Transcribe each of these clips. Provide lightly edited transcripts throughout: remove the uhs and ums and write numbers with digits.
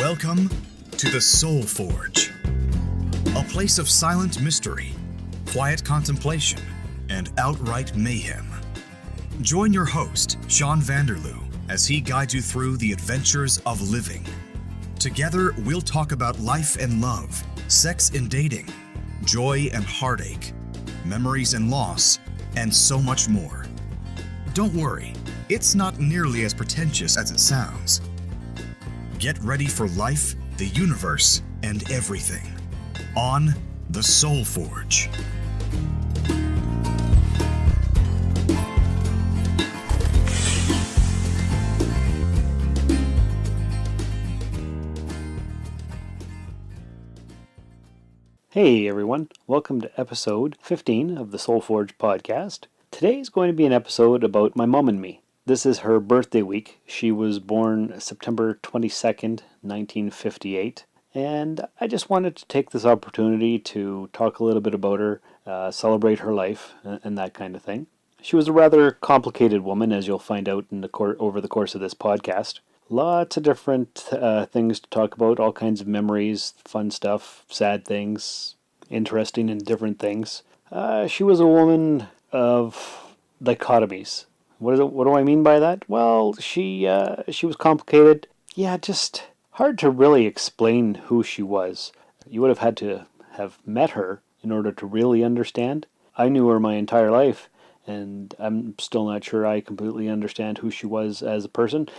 Welcome to the Soul Forge, a place of silent mystery, quiet contemplation, and outright mayhem. Join your host, Sean Vanderloo, as he guides you through the adventures of living. Together, we'll talk about life and love, sex and dating, joy and heartache, memories and loss, and so much more. Don't worry, it's not nearly as pretentious as it sounds. Get ready for life, the universe, and everything on the Soul Forge. Hey everyone, welcome to episode 15 of the Soul Forge podcast. Today is going to be an episode about my mom and me. This is her birthday week. She was born September 22nd, 1958, and I just wanted to take this opportunity to talk a little bit about her, celebrate her life, and that kind of thing. She was a rather complicated woman, as you'll find out over the course of this podcast. Lots of different things to talk about, all kinds of memories, fun stuff, sad things, interesting and different things. She was a woman of dichotomies. What do I mean by that? Well, she was complicated. Yeah, just hard to really explain who she was. You would have had to have met her in order to really understand. I knew her my entire life, and I'm still not sure I completely understand who she was as a person.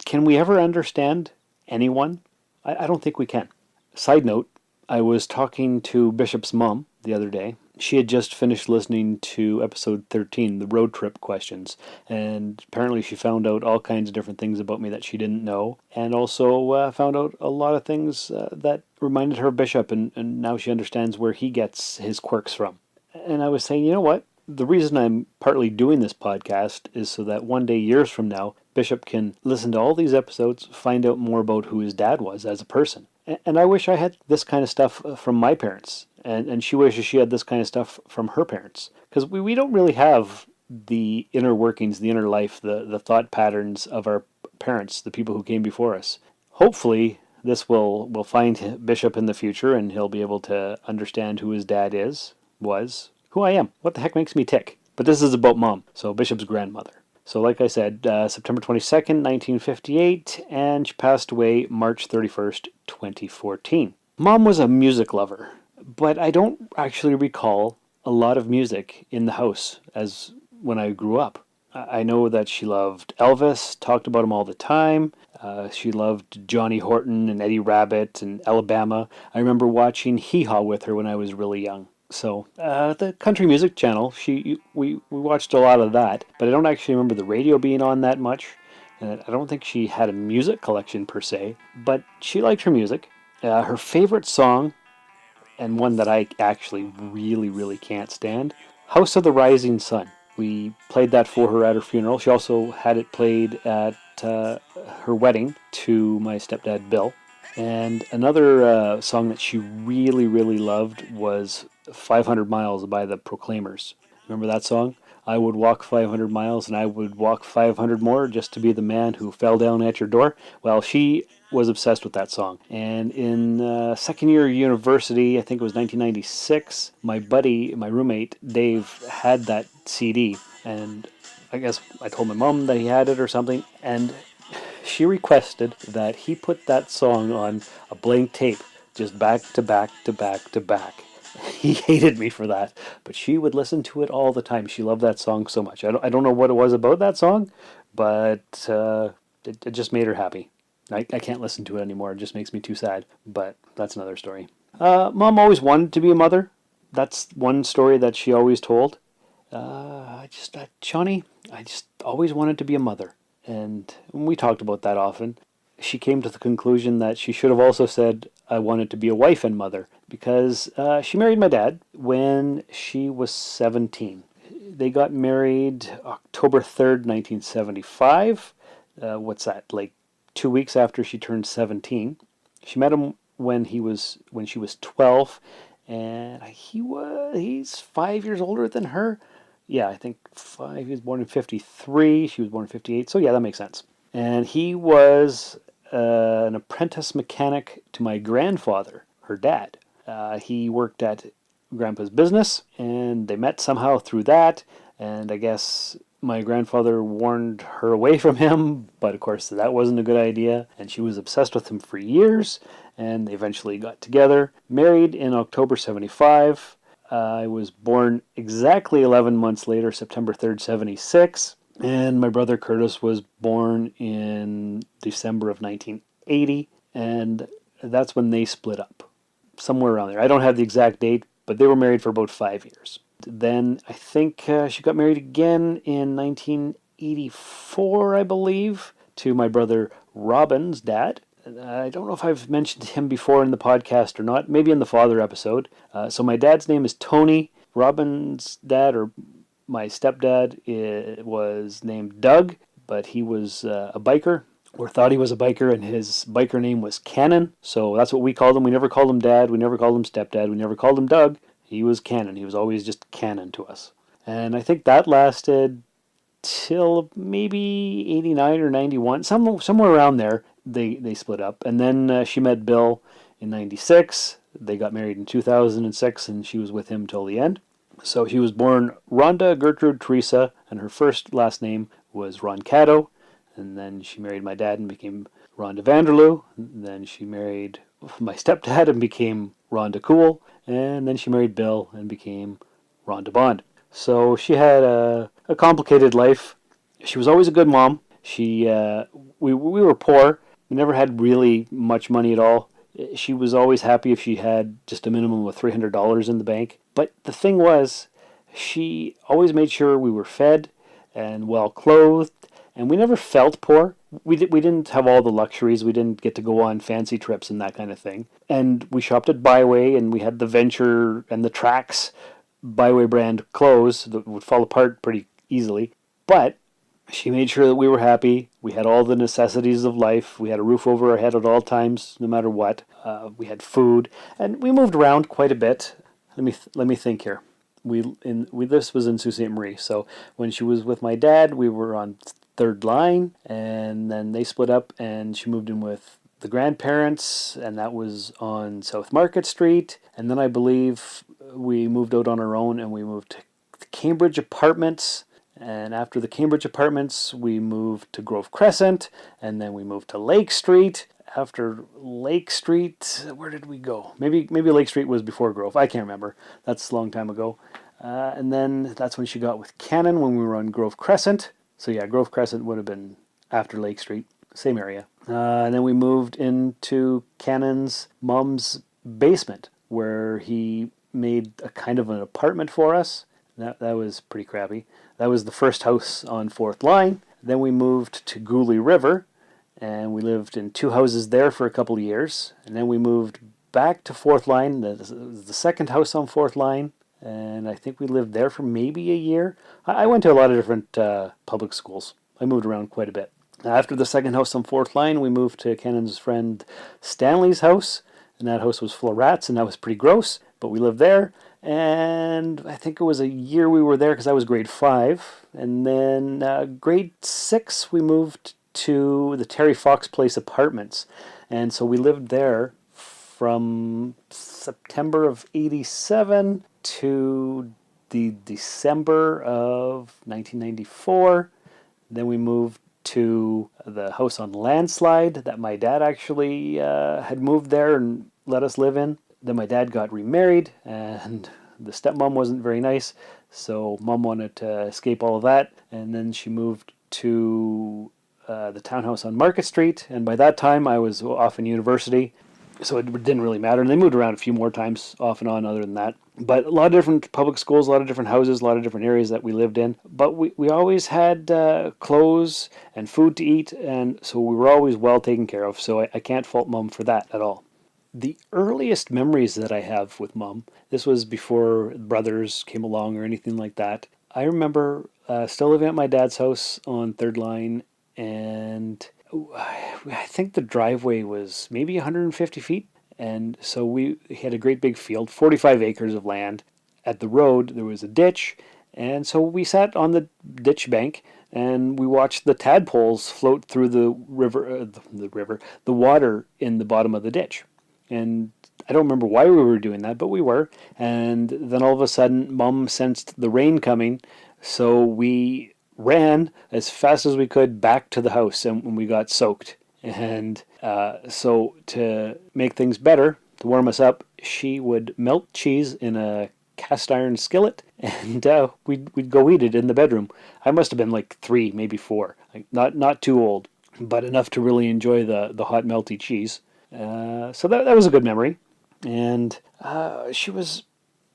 Can we ever understand anyone? I don't think we can. Side note, I was talking to Bishop's mom the other day. She had just finished listening to episode 13, the road trip questions, and apparently she found out all kinds of different things about me that she didn't know, and also found out a lot of things that reminded her of Bishop, and now she understands where he gets his quirks from. And I was saying, you know what? The reason I'm partly doing this podcast is so that one day, years from now, Bishop can listen to all these episodes, find out more about who his dad was as a person. And I wish I had this kind of stuff from my parents. And she wishes she had this kind of stuff from her parents. Because we don't really have the inner workings, the inner life, the thought patterns of our parents, the people who came before us. Hopefully, this will find Bishop in the future, and he'll be able to understand who his dad was, who I am, what the heck makes me tick. But this is about Mom, so Bishop's grandmother. So like I said, September 22nd, 1958, and she passed away March 31st, 2014. Mom was a music lover, but I don't actually recall a lot of music in the house as when I grew up. I know that she loved Elvis, talked about him all the time. She loved Johnny Horton and Eddie Rabbitt and Alabama. I remember watching Hee Haw with her when I was really young. So, the country music channel, we watched a lot of that, but I don't actually remember the radio being on that much, and I don't think she had a music collection per se, but she liked her music. Her favorite song, and one that I actually really, really can't stand, House of the Rising Sun. We played that for her at her funeral. She also had it played at her wedding to my stepdad, Bill. And another song that she really, really loved was 500 Miles by the Proclaimers. Remember that song? I would walk 500 miles and I would walk 500 more just to be the man who fell down at your door. Well, she was obsessed with that song. And in second year of university, I think it was 1996, my roommate, Dave, had that CD. And I guess I told my mom that he had it or something. And she requested that he put that song on a blank tape, just back to back to back to back. He hated me for that, but she would listen to it all the time. She loved that song so much. I don't know what it was about that song, but it just made her happy. I can't listen to it anymore. It just makes me too sad, but that's another story. Mom always wanted to be a mother. That's one story that she always told. Shawnee, I just always wanted to be a mother. And we talked about that often. She came to the conclusion that she should have also said, I wanted to be a wife and mother, because she married my dad when she was 17. They got married October 3rd, 1975. What's that, like 2 weeks after she turned 17. She met him when she was 12, and he's 5 years older than her. Yeah, I think 5. He was born in 53. She was born in 58. So yeah, that makes sense. And he was an apprentice mechanic to my grandfather, her dad. He worked at Grandpa's business, and they met somehow through that. And I guess my grandfather warned her away from him, but of course that wasn't a good idea. And she was obsessed with him for years, and they eventually got together. Married in October 75. I was born exactly 11 months later, September 3rd, 76. And my brother Curtis was born in December of 1980, and that's when they split up. Somewhere around there. I don't have the exact date, but they were married for about 5 years. Then I think she got married again in 1984, I believe, to my brother Robin's dad. I don't know if I've mentioned him before in the podcast or not, maybe in the father episode. So my dad's name is Tony. Robin's dad, or my stepdad, was named Doug, but he was a biker, or thought he was a biker, and his biker name was Cannon. So that's what we called him. We never called him Dad. We never called him Stepdad. We never called him Doug. He was Cannon. He was always just Cannon to us. And I think that lasted till maybe 89 or 91, somewhere around there. They split up. And then she met Bill in 96. They got married in 2006, and she was with him till the end. So she was born Rhonda Gertrude Teresa, and her first last name was Roncato. And then she married my dad and became Rhonda Vanderloo. And then she married my stepdad and became Rhonda Cool. And then she married Bill and became Rhonda Bond. So she had a complicated life. She was always a good mom. We were poor. We never had really much money at all. She was always happy if she had just a minimum of $300 in the bank. But the thing was, she always made sure we were fed and well clothed. And we never felt poor. We didn't have all the luxuries. We didn't get to go on fancy trips and that kind of thing. And we shopped at Byway, and we had the Venture and the Trax Byway brand clothes that would fall apart pretty easily. But she made sure that we were happy. We had all the necessities of life. We had a roof over our head at all times, no matter what. We had food, and we moved around quite a bit. Let me think here. This was in Sault Ste. Marie. So when she was with my dad, we were on Third Line, and then they split up, and she moved in with the grandparents, and that was on South Market Street. And then I believe we moved out on our own, and we moved to the Cambridge Apartments. And after the Cambridge Apartments, we moved to Grove Crescent, and then we moved to Lake Street. After Lake Street, where did we go? Maybe Lake Street was before Grove. I can't remember. That's a long time ago. And then that's when she got with Cannon, when we were on Grove Crescent. So yeah, Grove Crescent would have been after Lake Street, same area. And then we moved into Cannon's mom's basement, where he made a kind of an apartment for us. That was pretty crappy. That was the first house on Fourth Line. Then we moved to Gooley River, and we lived in 2 houses there for a couple of years. And then we moved back to Fourth Line, the second house on Fourth Line. And I think we lived there for maybe a year. I went to a lot of different public schools. I moved around quite a bit. After the second house on Fourth Line, we moved to Cannon's friend Stanley's house. And that house was full of rats, and that was pretty gross. But we lived there. And I think it was a year we were there because I was grade 5. And then grade 6, we moved to the Terry Fox Place Apartments. And so we lived there from September of 87 to the December of 1994. Then we moved to the house on Landslide that my dad actually had moved there and let us live in. Then my dad got remarried, and the stepmom wasn't very nice, so mom wanted to escape all of that, and then she moved to the townhouse on Market Street, and by that time I was off in university, so it didn't really matter. And they moved around a few more times off and on other than that. But a lot of different public schools, a lot of different houses, a lot of different areas that we lived in. But we always had clothes and food to eat, and so we were always well taken care of. So I can't fault Mom for that at all. The earliest memories that I have with Mom, this was before brothers came along or anything like that. I remember still living at my dad's house on Third Line, and I think the driveway was maybe 150 feet. And so we had a great big field, 45 acres of land. At the road, there was a ditch, And so we sat on the ditch bank and we watched the tadpoles float through the the water in the bottom of the ditch. And I don't remember why we were doing that, but we were. And then all of a sudden, Mom sensed the rain coming, so we ran as fast as we could back to the house, and we got soaked. And so to make things better, to warm us up, she would melt cheese in a cast iron skillet, and we'd go eat it in the bedroom. I must have been like 3, maybe 4, like not too old, but enough to really enjoy the hot melty cheese. So that was a good memory, and she was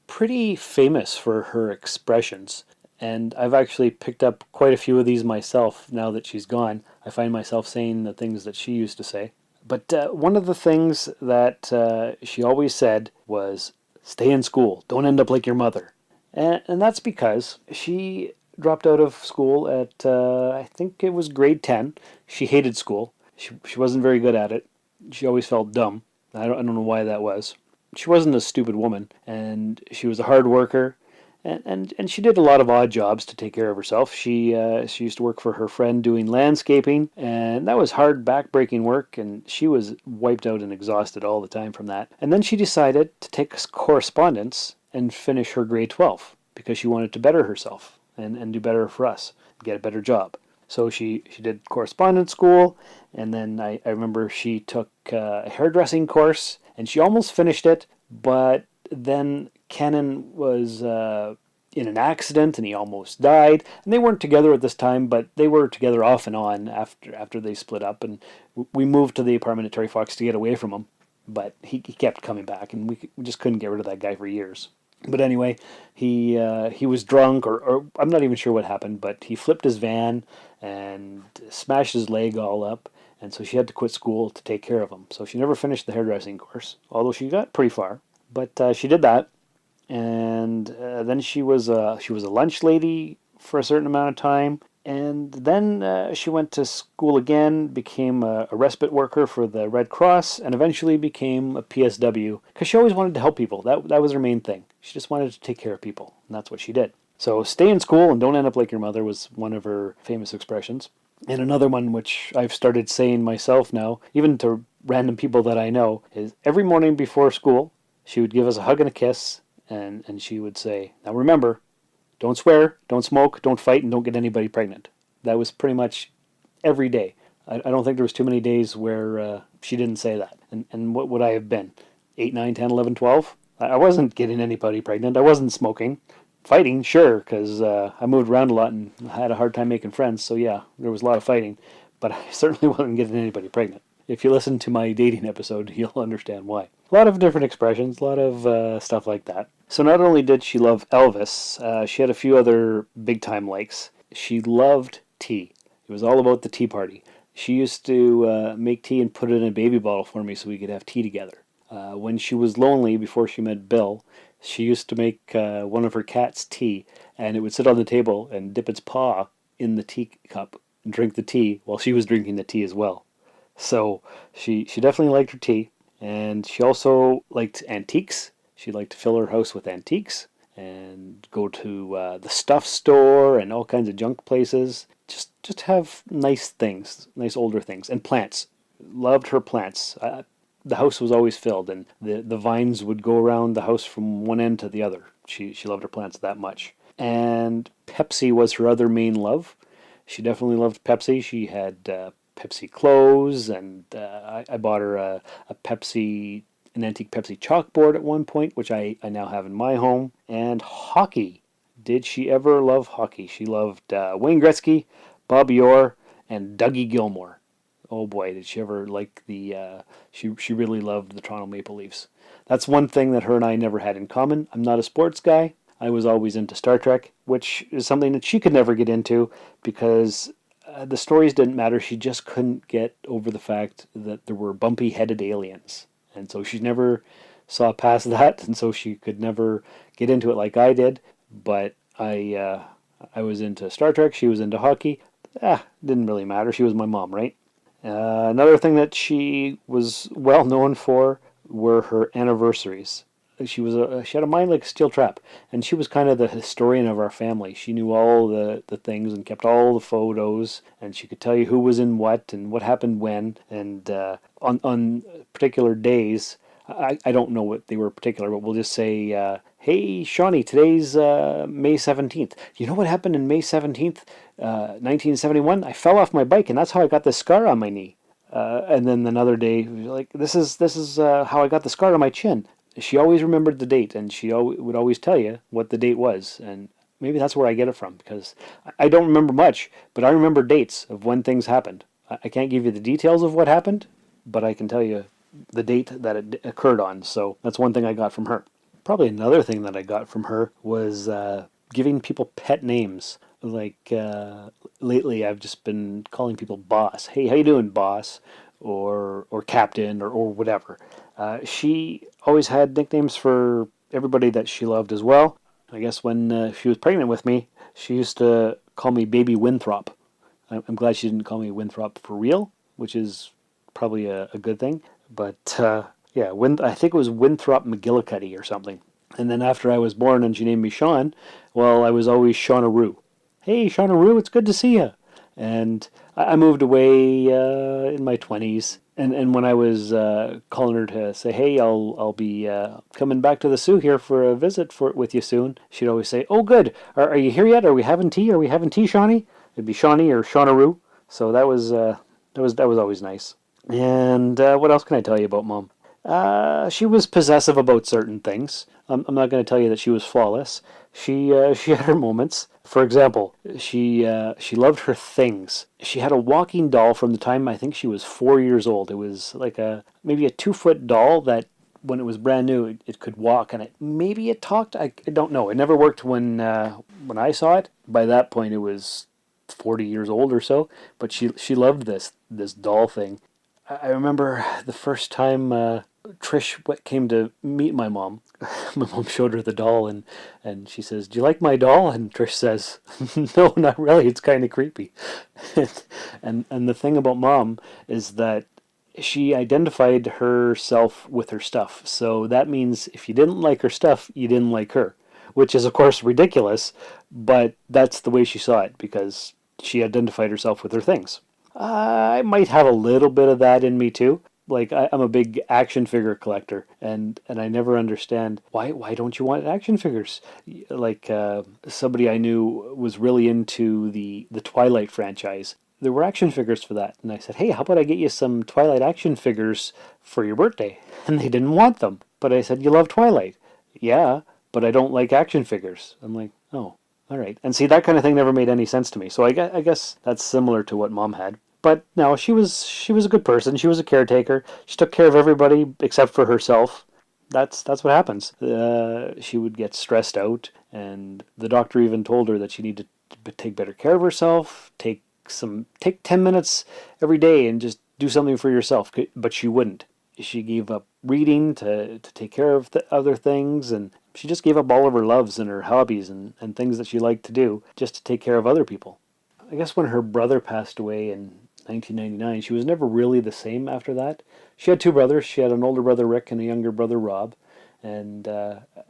pretty famous for her expressions. And I've actually picked up quite a few of these myself now that she's gone. I find myself saying the things that she used to say. But one of the things that she always said was, stay in school, don't end up like your mother. And that's because she dropped out of school at, I think it was grade 10. She hated school. She wasn't very good at it. She always felt dumb. I don't know why that was. She wasn't a stupid woman, and she was a hard worker. And she did a lot of odd jobs to take care of herself. She used to work for her friend doing landscaping, and that was hard, back-breaking work, and she was wiped out and exhausted all the time from that. And then she decided to take correspondence and finish her grade 12 because she wanted to better herself and do better for us, get a better job. So she did correspondence school, and then I remember she took a hairdressing course, and she almost finished it, but then Kenan was in an accident and he almost died. And they weren't together at this time, but they were together off and on after they split up. And we moved to the apartment at Terry Fox to get away from him. But he kept coming back, and we just couldn't get rid of that guy for years. But anyway, he was drunk, or I'm not even sure what happened, but he flipped his van and smashed his leg all up. And so she had to quit school to take care of him. So she never finished the hairdressing course, although she got pretty far. But she did that, and then she was a lunch lady for a certain amount of time, and then she went to school again, became a respite worker for the Red Cross, and eventually became a PSW because she always wanted to help people. That was her main thing. She just wanted to take care of people, and that's what she did. So stay in school and don't end up like your mother was one of her famous expressions. And another one, which I've started saying myself now, even to random people that I know, is every morning before school, she would give us a hug and a kiss, and she would say, now remember, don't swear, don't smoke, don't fight, and don't get anybody pregnant. That was pretty much every day. I don't think there was too many days where she didn't say that. And what would I have been? 8, 9, 10, 11, 12? I wasn't getting anybody pregnant. I wasn't smoking. Fighting, sure, because I moved around a lot and had a hard time making friends. So yeah, there was a lot of fighting. But I certainly wasn't getting anybody pregnant. If you listen to my dating episode, you'll understand why. A lot of different expressions, a lot of stuff like that. So not only did she love Elvis, she had a few other big-time likes. She loved tea. It was all about the tea party. She used to make tea and put it in a baby bottle for me so we could have tea together. When she was lonely, before she met Bill, she used to make one of her cats tea, and it would sit on the table and dip its paw in the teacup and drink the tea while she was drinking the tea as well. So she definitely liked her tea, and she also liked antiques. She liked to fill her house with antiques and go to the stuff store and all kinds of junk places. Just have nice things, nice older things, and plants. Loved her plants. The house was always filled, and the vines would go around the house from one end to the other. She loved her plants that much. And Pepsi was her other main love. She definitely loved Pepsi. She had Pepsi clothes, and I bought her an antique Pepsi chalkboard at one point, which I now have in my home. And hockey. Did she ever love hockey? She loved Wayne Gretzky, Bobby Orr, and Dougie Gilmour. Oh boy, did she ever like she really loved the Toronto Maple Leafs. That's one thing that her and I never had in common. I'm not a sports guy. I was always into Star Trek, which is something that she could never get into because the stories didn't matter. She just couldn't get over the fact that there were bumpy-headed aliens. And so she never saw past that, and so she could never get into it like I did. But I was into Star Trek. She was into hockey. Didn't really matter. She was my mom, right? Another thing that she was well known for were her anniversaries. She had a mind like a steel trap, and she was kind of the historian of our family. She knew all the things and kept all the photos, and she could tell you who was in what and what happened when. And on particular days, I don't know what they were particular, but we'll just say, hey, Shawnee, today's May 17th. You know what happened in May 17th, 1971? I fell off my bike, and that's how I got this scar on my knee. And then another day, like, this is how I got the scar on my chin. She always remembered the date, and she would always tell you what the date was. And maybe that's where I get it from, because I don't remember much, but I remember dates of when things happened. I can't give you the details of what happened, but I can tell you the date that it occurred on. So that's one thing I got from her. Probably another thing that I got from her was giving people pet names. Like lately, I've just been calling people boss. Hey, how you doing, boss? Or captain, or whatever. She always had nicknames for everybody that she loved as well. I guess when she was pregnant with me, she used to call me Baby Winthrop. I'm glad she didn't call me Winthrop for real, which is probably a good thing. But yeah, I think it was Winthrop McGillicuddy or something. And then after I was born and she named me Sean, well, I was always Shawnaroo. Hey, Shawnaroo, it's good to see you. And I moved away in my 20s. And when I was calling her to say, hey, I'll be coming back to the zoo here for a visit with you soon, she'd always say, oh, good. Are you here yet? Are we having tea? Are we having tea, Shawnee? It'd be Shawnee or Shawnaroo. So that was always nice. And what else can I tell you about Mom? She was possessive about certain things. I'm not going to tell you that she was flawless. She had her moments. For example, she loved her things. She had a walking doll from the time I think she was 4 years old. It was like maybe a 2-foot doll that when it was brand new it could walk, and maybe it talked. I don't know. It never worked when I saw it. By that point, it was 40 years old or so. But she loved this doll thing. I remember the first time Trish came to meet my mom. My mom showed her the doll, and she says, do you like my doll? And Trish says, no, not really. It's kind of creepy. and the thing about Mom is that she identified herself with her stuff. So that means if you didn't like her stuff, you didn't like her, which is, of course, ridiculous, but that's the way she saw it because she identified herself with her things. I might have a little bit of that in me too. Like I'm a big action figure collector, and I never understand why don't you want action figures? Like somebody I knew was really into the Twilight franchise. There were action figures for that, and I said, hey, how about I get you some Twilight action figures for your birthday? And they didn't want them, but I said, you love Twilight? Yeah, but I don't like action figures. I'm like, oh. All right. And see, that kind of thing never made any sense to me. So I guess that's similar to what Mom had. But no, she was a good person. She was a caretaker. She took care of everybody except for herself. That's what happens. She would get stressed out, and the doctor even told her that she needed to take better care of herself, take 10 minutes every day and just do something for yourself. But she wouldn't. She gave up reading to take care of other things, and she just gave up all of her loves and her hobbies and things that she liked to do just to take care of other people. I guess when her brother passed away in 1999, she was never really the same after that. She had 2 brothers. She had an older brother, Rick, and a younger brother, Rob. And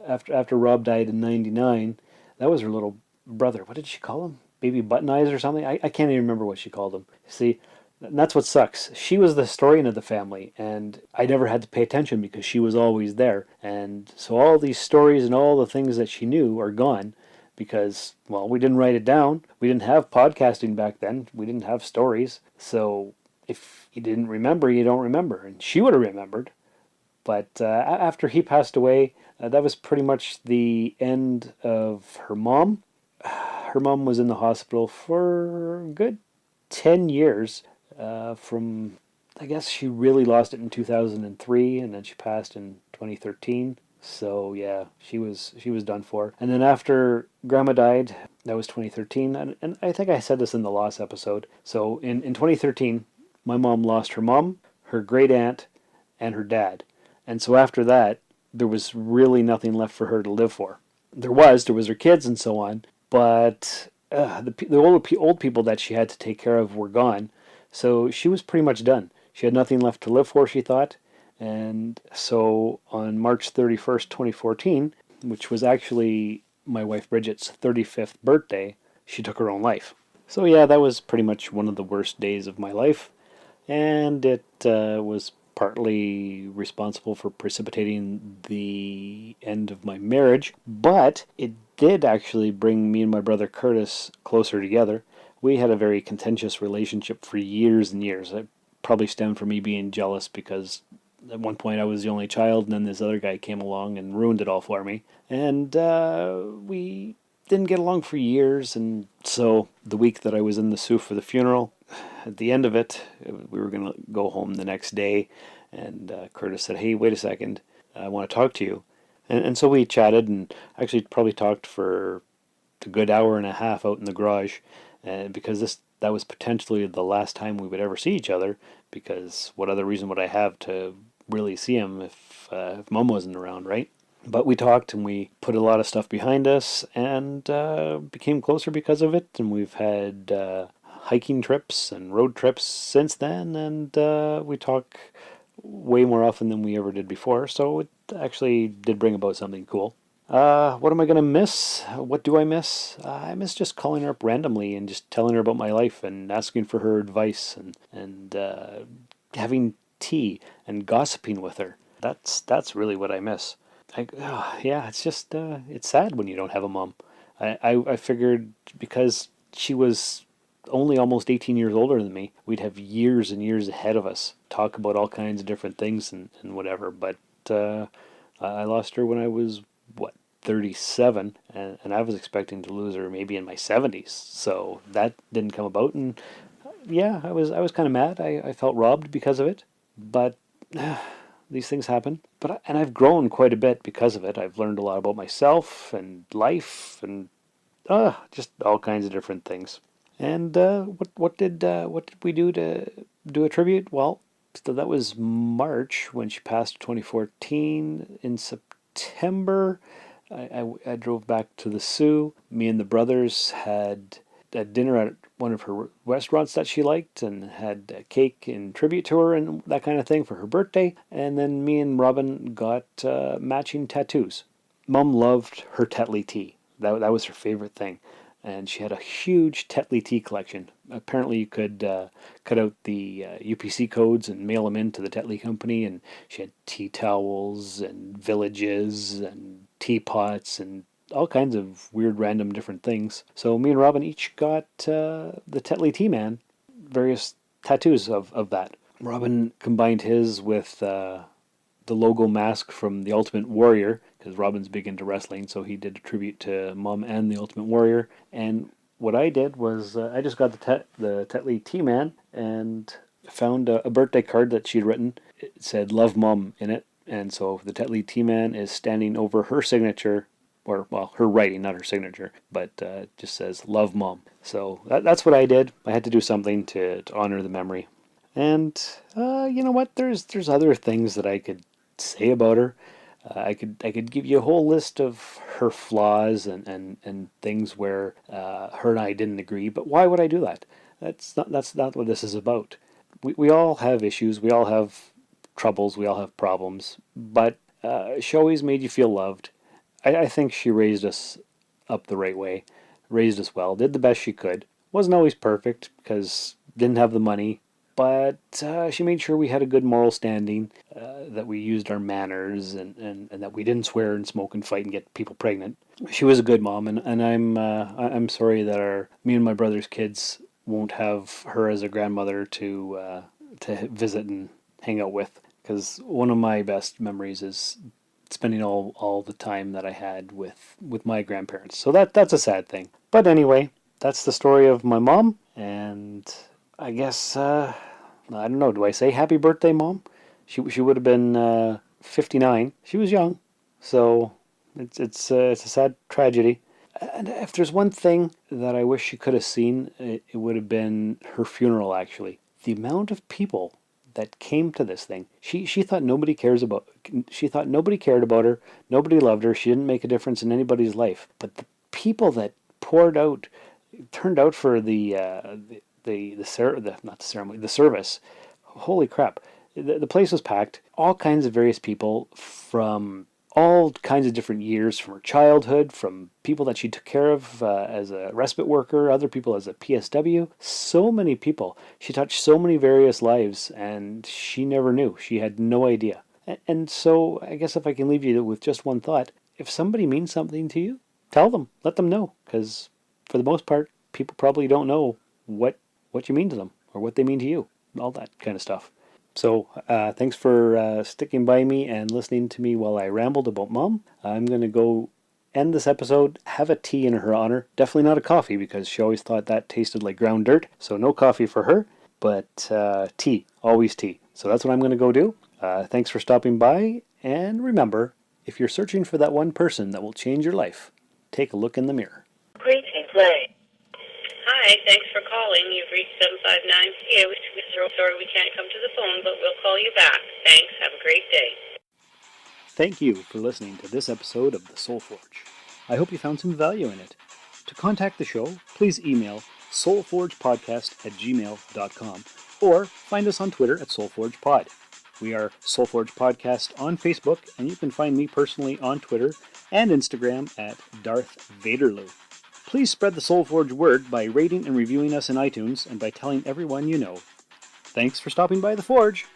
after Rob died in 99, that was her little brother. What did she call him? Baby Button Eyes or something? I can't even remember what she called him. See, and that's what sucks. She was the historian of the family, and I never had to pay attention because she was always there. And so all these stories and all the things that she knew are gone because, well, we didn't write it down. We didn't have podcasting back then. We didn't have stories. So if you didn't remember, you don't remember. And she would have remembered. But after he passed away, that was pretty much the end of her mom. Her mom was in the hospital for a good 10 years. From, I guess she really lost it in 2003, and then she passed in 2013. So yeah, she was done for. And then after Grandma died, that was 2013, and I think I said this in the last episode. So in 2013, my mom lost her mom, her great aunt, and her dad. And so after that, there was really nothing left for her to live for. There was her kids and so on, but the old people that she had to take care of were gone. So she was pretty much done. She had nothing left to live for, she thought, And so on March 31st, 2014, which was actually my wife Bridget's 35th birthday, she took her own life. So yeah, that was pretty much one of the worst days of my life, and it was partly responsible for precipitating the end of my marriage, but it did actually bring me and my brother Curtis closer together. We had a very contentious relationship for years and years. It probably stemmed from me being jealous because at one point I was the only child, and then this other guy came along and ruined it all for me. And we didn't get along for years, and so the week that I was in the Sioux for the funeral, at the end of it, we were going to go home the next day, and Curtis said, "Hey, wait a second, I want to talk to you." And so we chatted, and actually probably talked for a good hour and a half out in the garage, because that was potentially the last time we would ever see each other, because what other reason would I have to really see him if Mom wasn't around, right? But we talked and we put a lot of stuff behind us, and became closer because of it. And we've had hiking trips and road trips since then, and we talk way more often than we ever did before. So it actually did bring about something cool. What am I going to miss? What do I miss? I miss just calling her up randomly and just telling her about my life and asking for her advice, and having tea and gossiping with her. That's really what I miss. Yeah, it's just it's sad when you don't have a mom. I figured because she was only almost 18 years older than me, we'd have years and years ahead of us, talk about all kinds of different things and whatever. But I lost her when I was, what, 37, and I was expecting to lose her maybe in my 70s. So that didn't come about, and yeah, I was kind of mad. I felt robbed because of it, but these things happen. And I've grown quite a bit because of it. I've learned a lot about myself and life, and just all kinds of different things. And what did we do to do a tribute? Well, so that was March when she passed, 2014. In September, I drove back to the Sioux. Me and the brothers had dinner at one of her restaurants that she liked, and had a cake in tribute to her and that kind of thing for her birthday. And then me and Robin got matching tattoos. Mom loved her Tetley tea. That was her favorite thing. And she had a huge Tetley tea collection. Apparently, you could cut out the UPC codes and mail them in to the Tetley company. And she had tea towels and villages and teapots and all kinds of weird, random, different things. So me and Robin each got the Tetley Tea Man, various tattoos of that. Robin combined his with the logo mask from the Ultimate Warrior, because Robin's big into wrestling, so he did a tribute to Mom and the Ultimate Warrior. And what I did was I just got the Tetley T-Man and found a birthday card that she'd written. It said "Love Mom" in it, and so the Tetley T-Man is standing over her signature, or well, her writing, not her signature, but it just says "Love Mom." So that's what I did. I had to do something to honor the memory. And you know what? There's other things that I could say about her. I could give you a whole list of her flaws and things where her and I didn't agree. But why would I do that? That's not what this is about. We all have issues. We all have troubles. We all have problems. But she always made you feel loved. I think she raised us up the right way, raised us well, did the best she could. Wasn't always perfect because didn't have the money, but she made sure we had a good moral standing, that we used our manners, and that we didn't swear and smoke and fight and get people pregnant. She was a good mom, and I'm sorry that me and my brother's kids won't have her as a grandmother to visit and hang out with, because one of my best memories is spending all the time that I had with my grandparents. So that's a sad thing. But anyway, that's the story of my mom, and I guess I don't know. Do I say happy birthday, Mom? She would have been 59. She was young, so it's a sad tragedy. And if there's one thing that I wish she could have seen, it would have been her funeral. Actually, the amount of people that came to this thing. She thought nobody cares about. She thought nobody cared about her. Nobody loved her. She didn't make a difference in anybody's life. But the people that poured out, turned out for the not the ceremony, the service. Holy crap! The place was packed. All kinds of various people from all kinds of different years, from her childhood, from people that she took care of as a respite worker, other people as a PSW. So many people. She touched so many various lives, and she never knew. She had no idea. And so I guess if I can leave you with just one thought, if somebody means something to you, tell them. Let them know. Because for the most part, people probably don't know what you mean to them or what they mean to you. All that kind of stuff. So thanks for sticking by me and listening to me while I rambled about Mom. I'm going to go end this episode, have a tea in her honor. Definitely not a coffee because she always thought that tasted like ground dirt. So no coffee for her, but tea, always tea. So that's what I'm going to go do. Thanks for stopping by. And remember, if you're searching for that one person that will change your life, take a look in the mirror. Great play. Hi, thanks for calling. You've reached 759. Yeah, we're sorry we can't come to the phone, but we'll call you back. Thanks. Have a great day. Thank you for listening to this episode of The Soul Forge. I hope you found some value in it. To contact the show, please email soulforgepodcast@gmail.com or find us on Twitter at soulforgepod. We are Soulforge Podcast on Facebook, and you can find me personally on Twitter and Instagram at Darth Vaderloo. Please spread the Soulforge word by rating and reviewing us in iTunes and by telling everyone you know. Thanks for stopping by the Forge.